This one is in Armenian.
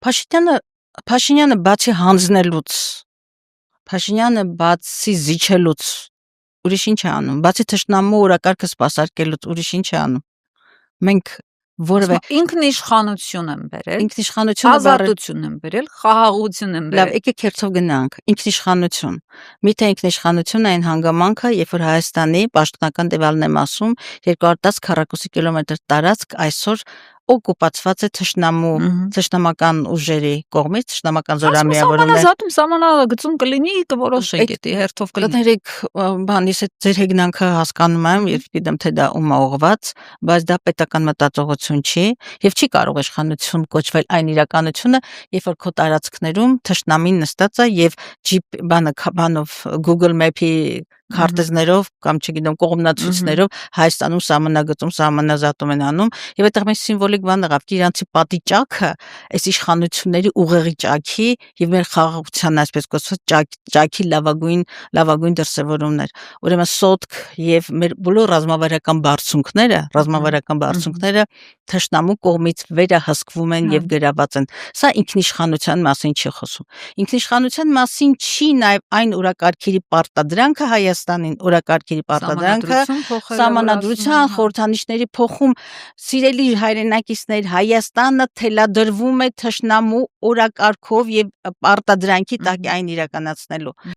Փաշինյանը բացի հանձնելուց, Փաշինյանը բացի զիջելուց ուրիշ ինչ է անում, բացի թշնամու օրակարգը սպասարկելուց ուրիշ ինչ է անում։ Մենք որևէ ինքնիշխանություն եմ բերել, ինքնիշխանությունը ազատություն եմ բերել, խաղաղություն եմ լավ, բերել։ եկեք հերթով գնանք։ Ինքնիշխանություն։ Միթե ինքնիշխանություն այն հանգամանքը, երբ որ Հայաստանի պաշտոնական տվյալն եմ ասում, 210 քառակուսի կիլոմետր տարածք այսօր օկուպացված է թշնամական ուժերի կողմից, թշնամական զորամիավորումներ։ Սահմանագծում կլինի, կորոշենք էդի հերթով կլինի։ Դերեք բանից է ձեր հեգնանքը հասկանում եմ, եւ գիտեմ թե դա ում է ուղղված, բայց դա պետական մտածողություն չի եւ չի կարող իշխանություն կոչվել այն իրականությունը, երբ որ քո տարածքներում թշնամին նստած է եւ բանով Google Map-ի քարտեզներով կամ չգիտեմ կողմնացույցներով Հայաստանում սահմանագծում սահմանազատում են անում եւ այդտեղ մեծ սիմվոլիկ բան եղավ କି իրանցի պատի ճաքը այս իշխանությունների ուղեղի ճաքի եւ մեր խաղաղության այսպես կոչված ճաքի լավագույն դրսևորումներ ուրեմն սոտք եւ մեր բոլոր ռազմավարական բարձունքները թշնամու կողմից վերահսկվում են եւ գրաված են սա ինքնիշխանության մասին չի խոսում ինքնիշխանության մասին չի նաեւ այն օրակարգերի պարտադրանքը Հայաստանին օրակարգերի պարտադրանքը սահմանադրության խորհրդանիշների փոխում սիրելի հայրենակիցներ Հայաստանը թելադրվում է թշնամու օրակարգով եւ պարտադրանքի տակ այն իրականացնելու